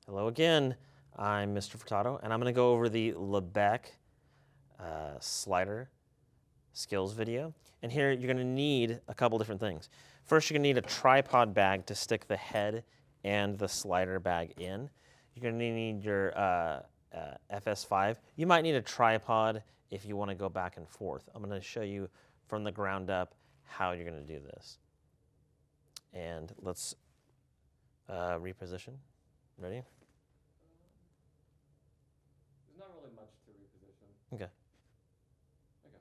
Hello again, I'm Mr. Furtado, and I'm going to go over the Libec slider skills video. And here you're going to need a couple different things. First, you're going to need a tripod bag to stick the head and the slider bag in. You're going to need your FS5. You might need a tripod if you want to go back and forth. I'm going to show you from the ground up how you're going to do this. And let's reposition. Ready? There's not really much to reposition. Okay. Okay.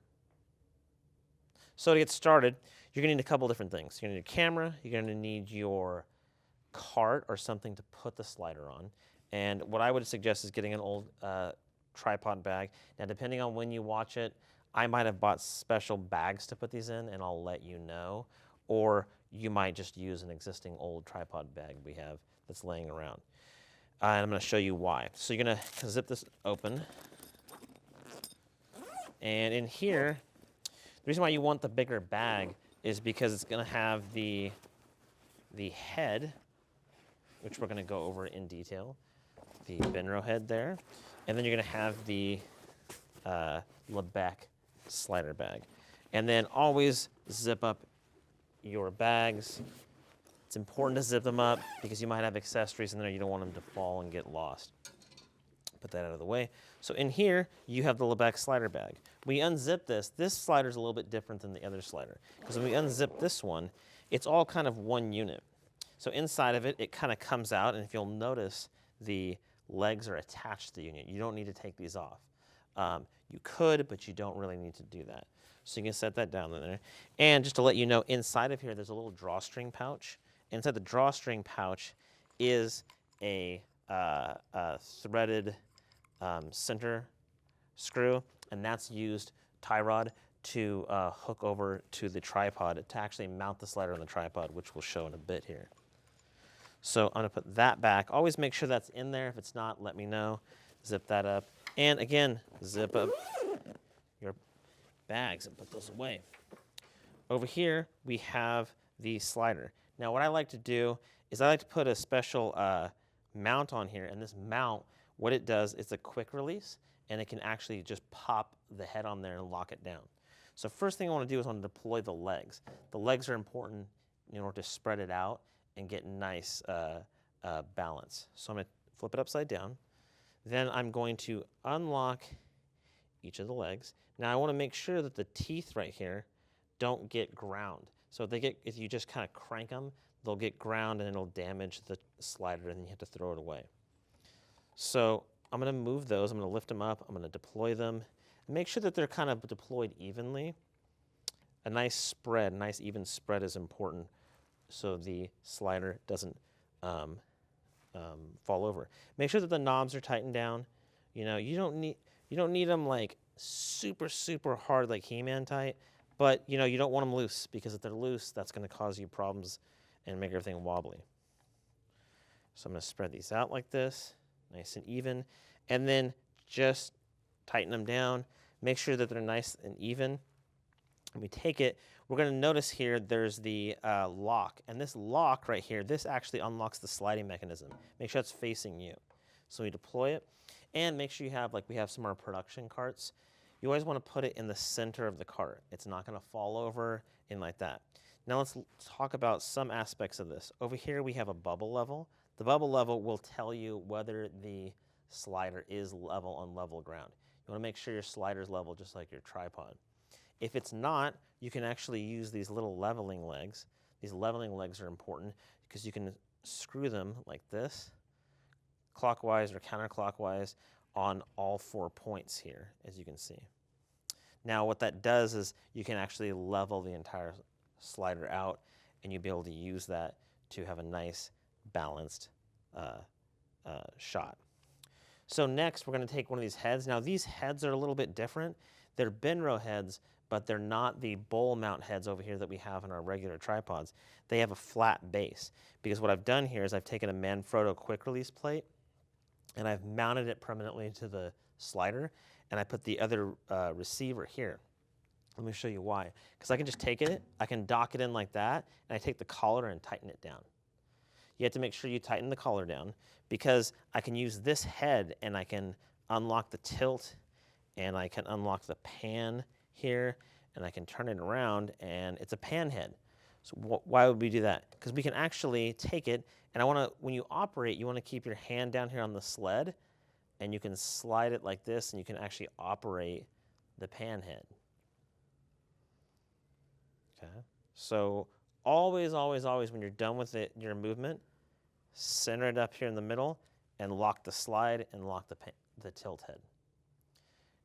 So to get started, you're gonna need a couple different things. You're gonna need a camera, you're gonna need your cart or something to put the slider on. And what I would suggest is getting an old tripod bag. Now, depending on when you watch it, I might have bought special bags to put these in, and I'll let you know. Or you might just use an existing old tripod bag we have that's laying around. And I'm gonna show you why. So you're gonna zip this open. And in here, the reason why you want the bigger bag is because it's going to have the head, which we're going to go over in detail, the Benro head there, and then you're going to have the Libec slider bag. And then always zip up your bags. It's important to zip them up because you might have accessories in there. You don't want them to fall and get lost. Put that out of the way. So in here, you have the Libec slider bag. We unzip this. This slider is a little bit different than the other slider because when we unzip this one, it's all kind of one unit. So inside of it, it kind of comes out, and if you'll notice, the legs are attached to the unit. You don't need to take these off. You could, but you don't really need to do that. So you can set that down there. And just to let you know, inside of here, there's a little drawstring pouch. Inside the drawstring pouch is a threaded center screw, and that's used tie rod to hook over to the tripod to actually mount the slider on the tripod, which we'll show in a bit here. So I'm going to put that back. Always make sure that's in there. If it's not, let me know. Zip that up. And again, zip up your bags and put those away. Over here, we have the slider. Now, what I like to do is I like to put a special mount on here, and this mount, what it does, it's a quick release, and it can actually just pop the head on there and lock it down. So first thing I want to do is I want to deploy the legs. The legs are important in order to spread it out and get nice balance. So I'm going to flip it upside down. Then I'm going to unlock each of the legs. Now I want to make sure that the teeth right here don't get ground. So if you just kind of crank them, they'll get ground and it'll damage the slider, and then you have to throw it away. So I'm going to move those. I'm going to lift them up. I'm going to deploy them. Make sure that they're kind of deployed evenly. A nice spread, nice even spread is important so the slider doesn't fall over. Make sure that the knobs are tightened down. You know, you don't need them like super, super hard like He-Man tight, but you know, you don't want them loose because if they're loose, that's going to cause you problems and make everything wobbly. So I'm going to spread these out like this, nice and even, and then just tighten them down. Make sure that they're nice and even. When we take it, we're going to notice here there's the lock, and this lock right here, this actually unlocks the sliding mechanism. Make sure it's facing you. So we deploy it, and make sure you have, like we have some of our production carts, you always want to put it in the center of the cart. It's not going to fall over in like that. Now let's talk about some aspects of this. Over here we have a bubble level. The bubble level will tell you whether the slider is level on level ground. You want to make sure your slider's level just like your tripod. If it's not, you can actually use these little leveling legs. These leveling legs are important because you can screw them like this, clockwise or counterclockwise, on all 4 points here, as you can see. Now what that does is you can actually level the entire slider out, and you'll be able to use that to have a nice balanced shot. So next we're going to take one of these heads. Now these heads are a little bit different. They're Benro heads, but they're not the bowl mount heads over here that we have in our regular tripods. They have a flat base because what I've done here is I've taken a Manfrotto quick release plate and I've mounted it permanently to the slider, and I put the other receiver here. Let me show you why. Because I can just take it, I can dock it in like that, and I take the collar and tighten it down. you have to make sure you tighten the collar down, because I can use this head and I can unlock the tilt and I can unlock the pan here and I can turn it around and it's a pan head. So why would we do that? Because we can actually take it, and when you operate, you want to keep your hand down here on the sled and you can slide it like this and you can actually operate the pan head. Okay. So always, always, always when you're done with your movement, center it up here in the middle and lock the slide and lock the tilt head.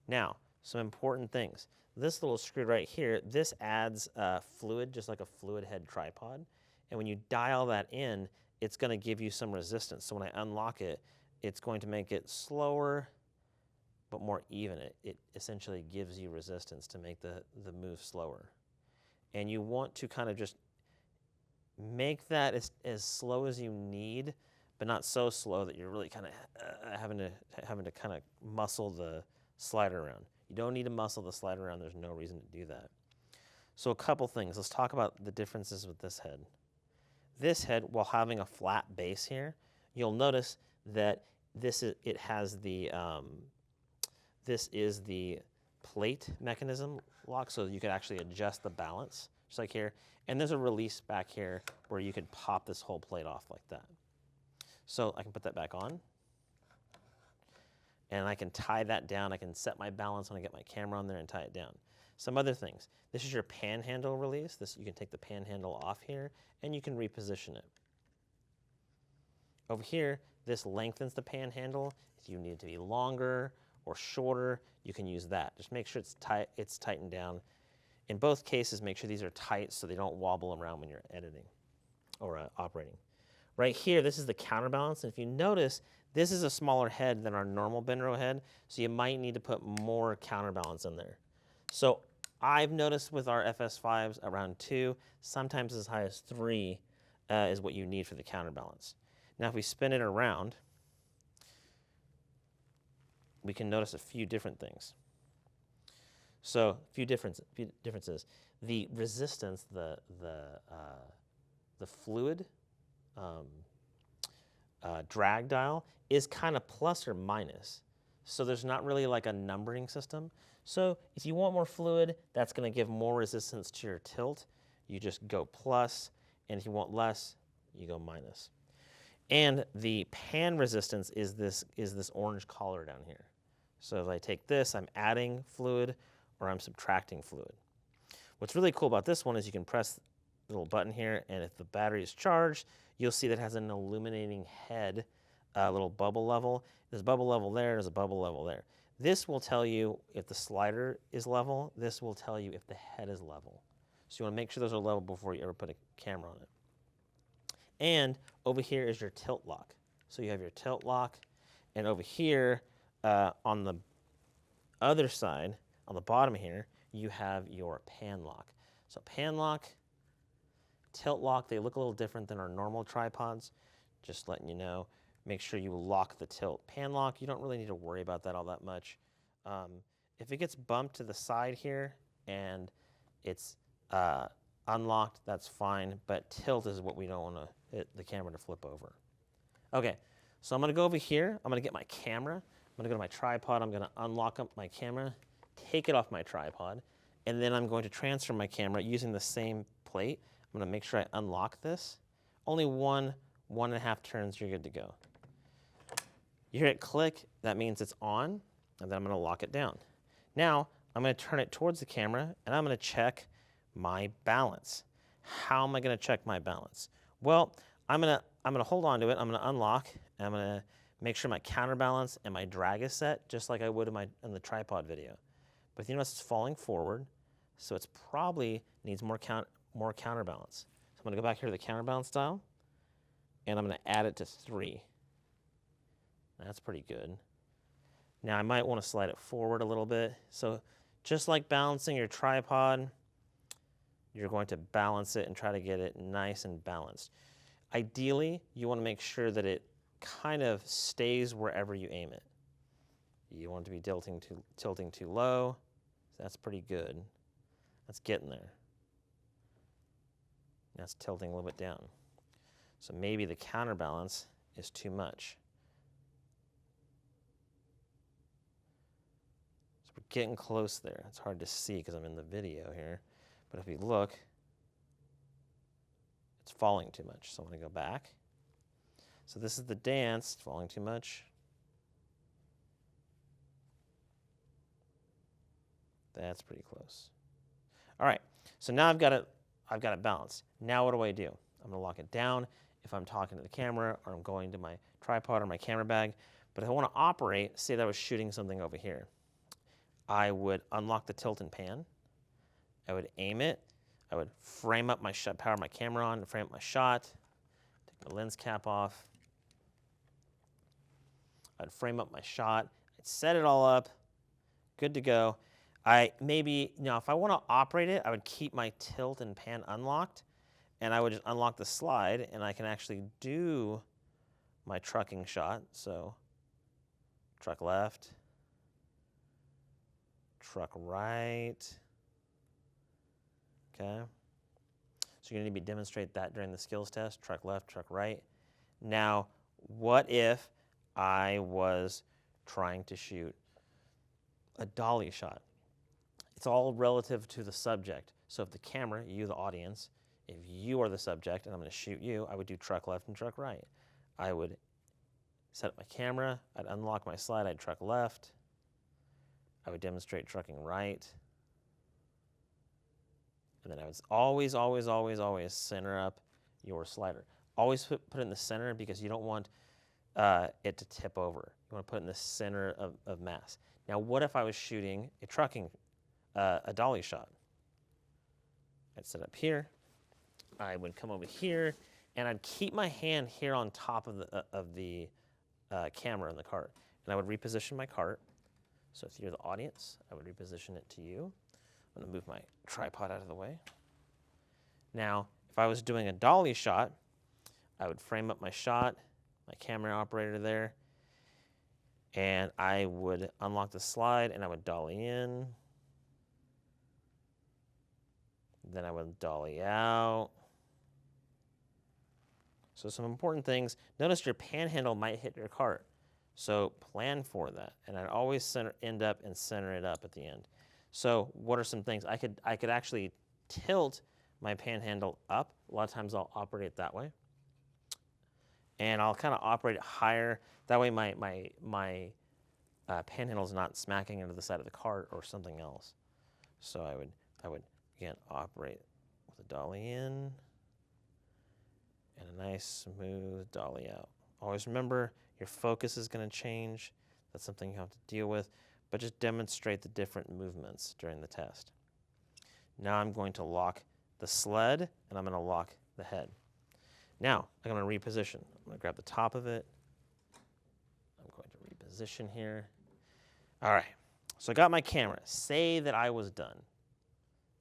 Now, some important things. This little screw right here, this adds fluid, just like a fluid head tripod. And when you dial that in, it's going to give you some resistance. So when I unlock it, it's going to make it slower, but more even. It essentially gives you resistance to make the move slower. And you want to kind of just make that as slow as you need, but not so slow that you're really kind of having to kind of muscle the slider around. You don't need to muscle the slider around. There's no reason to do that. So a couple things. Let's talk about the differences with this head. This head, while having a flat base here, you'll notice that this is the plate mechanism lock, so you can actually adjust the balance, just like here. And there's a release back here where you can pop this whole plate off like that. So I can put that back on. And I can tie that down. I can set my balance when I get my camera on there and tie it down. Some other things. This is your panhandle release. You can take the panhandle off here and you can reposition it. Over here, this lengthens the panhandle. If you need it to be longer or shorter, you can use that. Just make sure it's tightened down. In both cases, make sure these are tight so they don't wobble around when you're editing or operating. Right here, this is the counterbalance. And if you notice, this is a smaller head than our normal Benro head, so you might need to put more counterbalance in there. So I've noticed with our FS5s around 2, sometimes as high as 3 is what you need for the counterbalance. Now if we spin it around, we can notice a few different things. So a few differences. The resistance, the fluid drag dial is kind of plus or minus. So there's not really like a numbering system. So if you want more fluid, that's going to give more resistance to your tilt. You just go plus, and if you want less, you go minus. And the pan resistance is this orange collar down here. So if I take this, I'm adding fluid or I'm subtracting fluid. What's really cool about this one is you can press the little button here, and if the battery is charged, you'll see that it has an illuminating head, a little bubble level. There's a bubble level there, there's a bubble level there. This will tell you if the slider is level. This will tell you if the head is level. So you want to make sure those are level before you ever put a camera on it. And over here is your tilt lock. So you have your tilt lock, and over here on the other side, on the bottom here, you have your pan lock. So pan lock, tilt lock, they look a little different than our normal tripods. Just letting you know, make sure you lock the tilt. Pan lock, you don't really need to worry about that all that much. If it gets bumped to the side here and it's unlocked, that's fine, but tilt is what we don't want the camera to flip over. Okay, so I'm gonna go over here, I'm gonna get my camera, I'm gonna go to my tripod, I'm gonna unlock up my camera, take it off my tripod, and then I'm going to transfer my camera using the same plate. I'm gonna make sure I unlock this. Only 1.5 turns, you're good to go. You hear it click, that means it's on, and then I'm gonna lock it down. Now, I'm gonna turn it towards the camera, and I'm gonna check my balance. How am I gonna check my balance? Well, I'm gonna hold on to it, I'm gonna unlock, and I'm gonna make sure my counterbalance and my drag is set, just like I would in the tripod video. But you notice it's falling forward, so it's probably needs more counterbalance. So I'm gonna go back here to the counterbalance dial, and I'm gonna add it to 3. That's pretty good. Now I might wanna slide it forward a little bit. So just like balancing your tripod, you're going to balance it and try to get it nice and balanced. Ideally, you wanna make sure that it kind of stays wherever you aim it. You want it to be tilting too low. That's pretty good. That's getting there. That's tilting a little bit down. So maybe the counterbalance is too much. So we're getting close there. It's hard to see because I'm in the video here. But if we look, it's falling too much. So I'm going to go back. So this is the dance. It's falling too much. That's pretty close. All right, so now I've got it balanced. Now what do? I'm going to lock it down if I'm talking to the camera or I'm going to my tripod or my camera bag. But if I want to operate, say that I was shooting something over here, I would unlock the tilt and pan. I would aim it. I would frame up my shot, power my camera on, frame up my shot, take my lens cap off. I'd frame up my shot. I'd set it all up, good to go. If I want to operate it, I would keep my tilt and pan unlocked, and I would just unlock the slide, and I can actually do my trucking shot. So truck left, truck right. Okay. So you're going to need to demonstrate that during the skills test. Truck left, truck right. Now, what if I was trying to shoot a dolly shot? It's all relative to the subject. So if the camera, you the audience, if you are the subject and I'm going to shoot you, I would do truck left and truck right. I would set up my camera, I'd unlock my slide, I'd truck left. I would demonstrate trucking right. And then I would always, always, always, always center up your slider. Always put it in the center because you don't want it to tip over. You want to put it in the center of mass. Now, what if I was shooting a dolly shot? I'd set up here. I would come over here, and I'd keep my hand here on top of the camera in the cart, and I would reposition my cart. So if you're the audience, I would reposition it to you. I'm going to move my tripod out of the way. Now, if I was doing a dolly shot, I would frame up my shot, my camera operator there, and I would unlock the slide, and I would dolly in. Then I would dolly out. So some important things. Notice your panhandle might hit your cart. So plan for that. And I'd always end up and center it up at the end. So what are some things? I could actually tilt my panhandle up. A lot of times I'll operate it that way. And I'll kind of operate it higher. That way my panhandle is not smacking into the side of the cart or something else. So I would again operate with a dolly in and a nice smooth dolly out. Always remember your focus is going to change. That's something you have to deal with, but just demonstrate the different movements during the test. Now I'm going to lock the sled and I'm going to lock the head. Now I'm going to reposition. I'm going to grab the top of it. I'm going to reposition here. All right, so I got my camera. Say that I was done.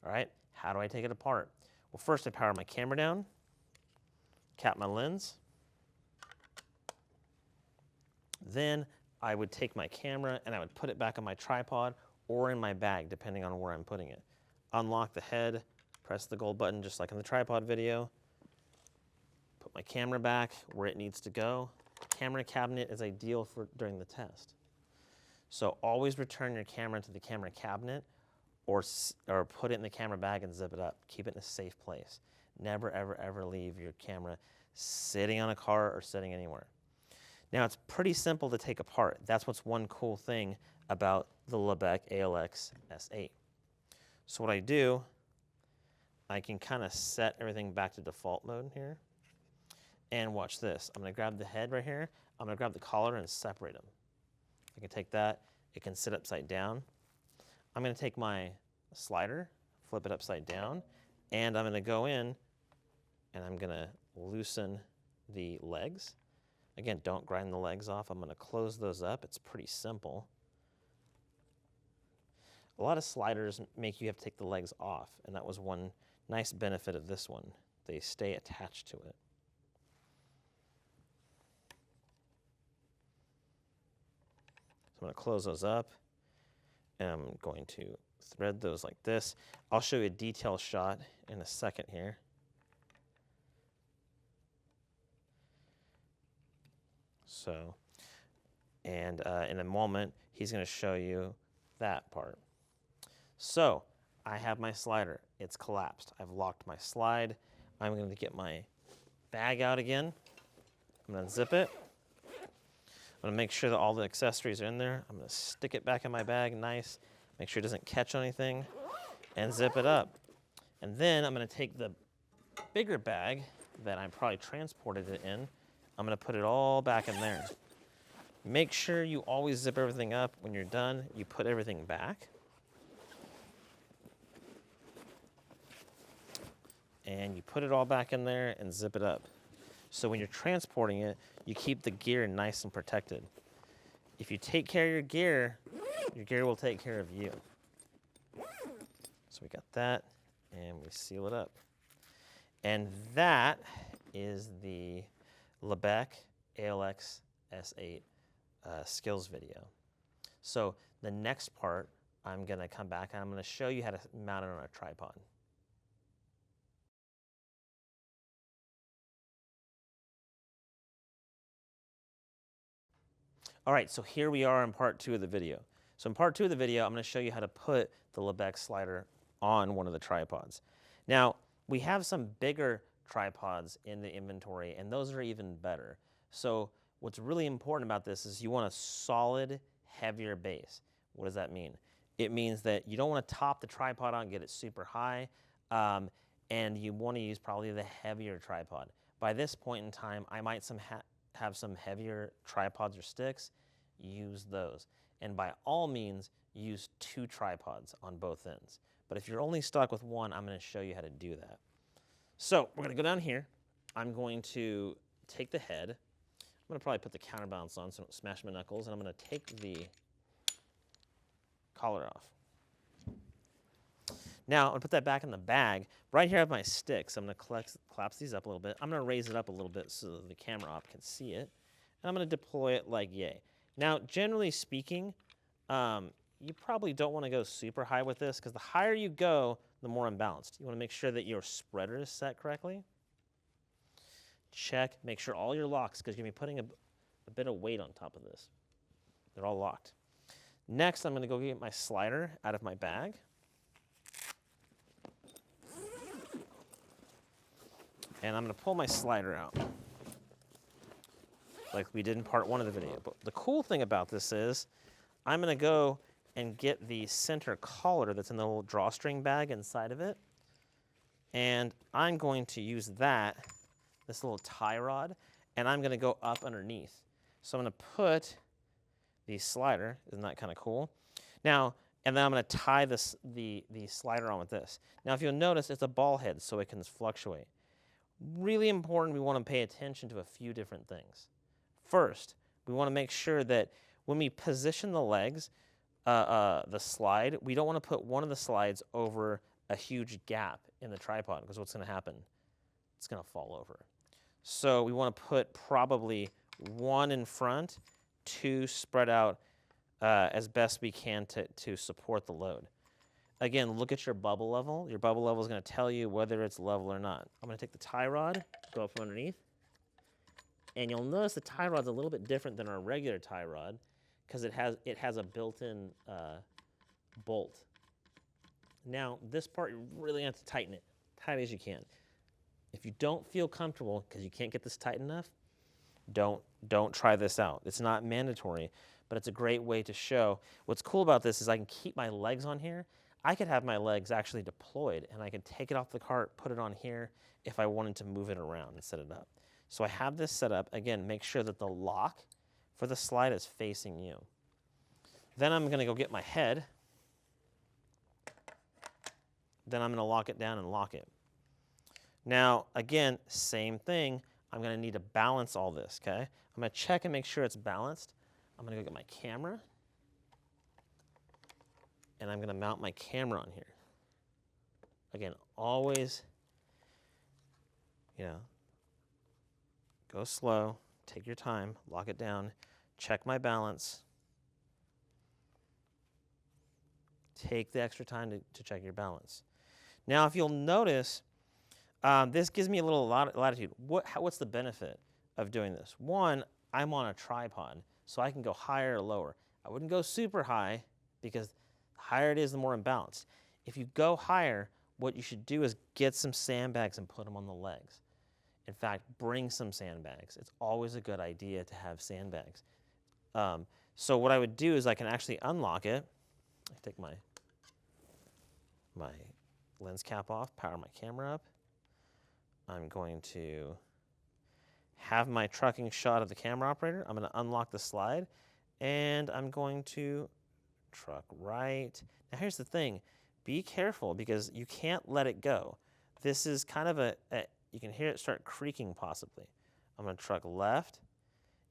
All right, how do I take it apart? Well, first I power my camera down, cap my lens. Then I would take my camera and I would put it back on my tripod or in my bag, depending on where I'm putting it. Unlock the head, press the gold button just like in the tripod video. Put my camera back where it needs to go. Camera cabinet is ideal for during the test. So always return your camera to the camera cabinet or put it in the camera bag and zip it up. Keep it in a safe place. Never, ever, ever leave your camera sitting on a car or sitting anywhere. Now, it's pretty simple to take apart. That's what's one cool thing about the Libec ALX S8. So what I do, I can kind of set everything back to default mode here. And watch this. I'm going to grab the head right here. I'm going to grab the collar and separate them. I can take that. It can sit upside down. I'm going to take my slider, flip it upside down, and I'm going to go in and I'm going to loosen the legs. Again, don't grind the legs off. I'm going to close those up. It's pretty simple. A lot of sliders make you have to take the legs off, and that was one nice benefit of this one. They stay attached to it. So I'm going to close those up, and I'm going to thread those like this. I'll show you a detail shot in a second here. So, and in a moment, he's going to show you that part. So, I have my slider. It's collapsed. I've locked my slide. I'm going to get my bag out again. I'm going to zip it. I'm going to make sure that all the accessories are in there. I'm going to stick it back in my bag, nice. Make sure it doesn't catch anything, and zip it up. And then I'm going to take the bigger bag that I probably transported it in. I'm going to put it all back in there. Make sure you always zip everything up. When you're done, you put everything back. And you put it all back in there and zip it up. So when you're transporting it, you keep the gear nice and protected. If you take care of your gear will take care of you. So we got that, and we seal it up. And that is the Libec ALX S8 skills video. So the next part, I'm going to come back and I'm going to show you how to mount it on a tripod. All right, so here we are in part 2 of the video. So in part 2 of the video, I'm going to show you how to put the Libec slider on one of the tripods. Now, we have some bigger tripods in the inventory, and those are even better. So what's really important about this is you want a solid, heavier base. What does that mean? It means that you don't want to top the tripod on and get it super high, and you want to use probably the heavier tripod. By this point in time, I might have some heavier tripods or sticks. Use those. And by all means, use 2 tripods on both ends. But if you're only stuck with one, I'm going to show you how to do that. So we're going to go down here. I'm going to take the head. I'm going to probably put the counterbalance on so I don't smash my knuckles. And I'm going to take the collar off. Now, I'm going to put that back in the bag. Right here I have my sticks. I'm going to collapse these up a little bit. I'm going to raise it up a little bit so the camera op can see it. And I'm going to deploy it like yay. Now, generally speaking, you probably don't want to go super high with this because the higher you go, the more unbalanced. You want to make sure that your spreader is set correctly. Check, make sure all your locks, because you're going to be putting a bit of weight on top of this. They're all locked. Next, I'm going to go get my slider out of my bag. And I'm going to pull my slider out like we did in part 1 of the video. But the cool thing about this is I'm going to go and get the center collar that's in the little drawstring bag inside of it. And I'm going to use this little tie rod, and I'm going to go up underneath. So I'm going to put the slider, isn't that kind of cool? Now, and then I'm going to tie the slider on with this. Now, if you'll notice, it's a ball head, so it can fluctuate. Really important, we want to pay attention to a few different things. First, we want to make sure that when we position the legs, the slide, we don't want to put one of the slides over a huge gap in the tripod, because what's going to happen? It's going to fall over. So we want to put probably 1 in front, 2 spread out as best we can to support the load. Again, look at your bubble level. Your bubble level is going to tell you whether it's level or not. I'm going to take the tie rod, go up from underneath, and you'll notice the tie rod's a little bit different than our regular tie rod because it has a built-in bolt. Now, this part, you really have to tighten it, tight as you can. If you don't feel comfortable because you can't get this tight enough, don't try this out. It's not mandatory, but it's a great way to show. What's cool about this is I can keep my legs on here. I could have my legs actually deployed, and I can take it off the cart, put it on here if I wanted to move it around and set it up. So I have this set up. Again, make sure that the lock for the slide is facing you. Then I'm going to go get my head. Then I'm going to lock it down and lock it. Now, again, same thing. I'm going to need to balance all this, okay? I'm going to check and make sure it's balanced. I'm going to go get my camera. And I'm going to mount my camera on here. Again, always, go slow, take your time, lock it down, check my balance. Take the extra time to check your balance. Now, if you'll notice, this gives me a little latitude. What's the benefit of doing this? One, I'm on a tripod, so I can go higher or lower. I wouldn't go super high because the higher it is, the more imbalanced. If you go higher, what you should do is get some sandbags and put them on the legs. In fact, bring some sandbags. It's always a good idea to have sandbags. So what I would do is I can actually unlock it. I take my lens cap off, power my camera up. I'm going to have my trucking shot of the camera operator. I'm going to unlock the slide, and I'm going to truck right. Now here's the thing. Be careful because you can't let it go. This is kind of you can hear it start creaking possibly. I'm going to truck left.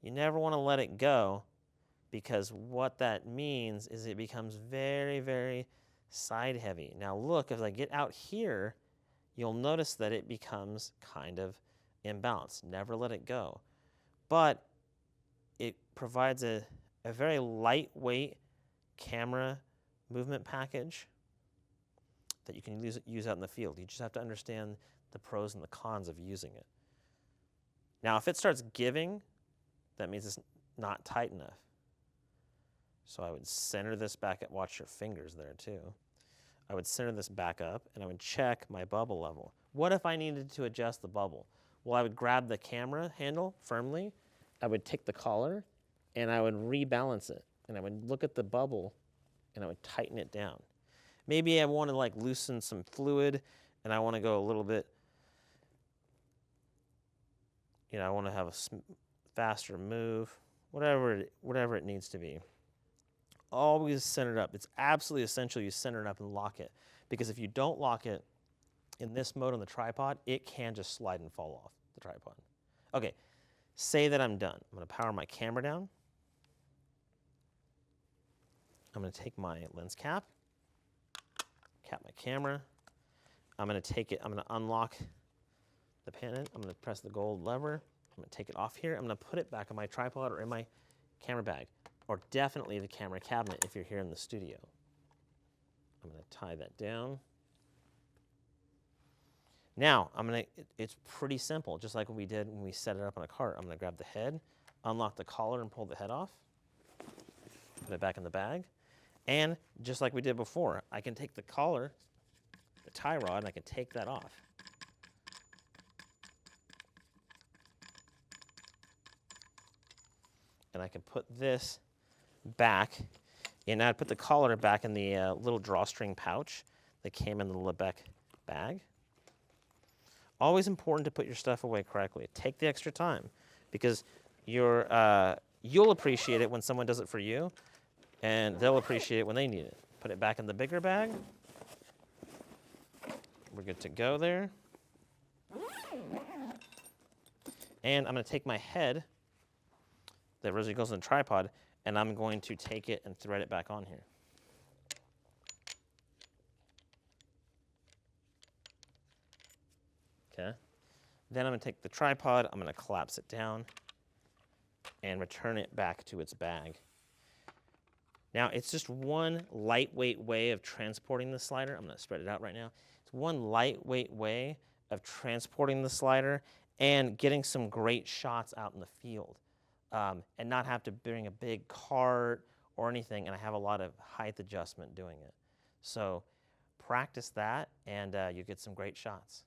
You never want to let it go because what that means is it becomes very, very side heavy. Now look, as I get out here, you'll notice that it becomes kind of imbalanced. Never let it go. But it provides a very lightweight camera movement package that you can use out in the field. You just have to understand the pros and the cons of using it. Now, if it starts giving, that means it's not tight enough. So I would center this back up. Watch your fingers there too. I would center this back up and I would check my bubble level. What if I needed to adjust the bubble? Well, I would grab the camera handle firmly. I would take the collar and I would rebalance it. And I would look at the bubble and I would tighten it down. Maybe I want to like loosen some fluid and I want to go a little bit, I want to have a faster move, whatever it needs to be. Always center it up. It's absolutely essential you center it up and lock it, because if you don't lock it in this mode on the tripod, it can just slide and fall off the tripod. Okay, say that I'm done. I'm going to power my camera down. I'm going to take my lens cap my camera. I'm going to take it, I'm going to unlock the pendant. I'm going to press the gold lever. I'm going to take it off here. I'm going to put it back on my tripod or in my camera bag, or definitely the camera cabinet if you're here in the studio. I'm going to tie that down. Now, it's pretty simple, just like what we did when we set it up on a cart. I'm going to grab the head, unlock the collar and pull the head off, put it back in the bag. And just like we did before, I can take the collar, the tie rod, and I can take that off. And I can put this back, and I'd put the collar back in the little drawstring pouch that came in the Libec bag. Always important to put your stuff away correctly. Take the extra time, because you'll appreciate it when someone does it for you, and they'll appreciate it when they need it. Put it back in the bigger bag. We're good to go there. And I'm going to take my head that originally goes on the tripod, and I'm going to take it and thread it back on here. Okay. Then I'm going to take the tripod, I'm going to collapse it down and return it back to its bag. Now, it's just one lightweight way of transporting the slider. I'm going to spread it out right now. It's one lightweight way of transporting the slider and getting some great shots out in the field, and not have to bring a big cart or anything, and I have a lot of height adjustment doing it. So practice that, and you get some great shots.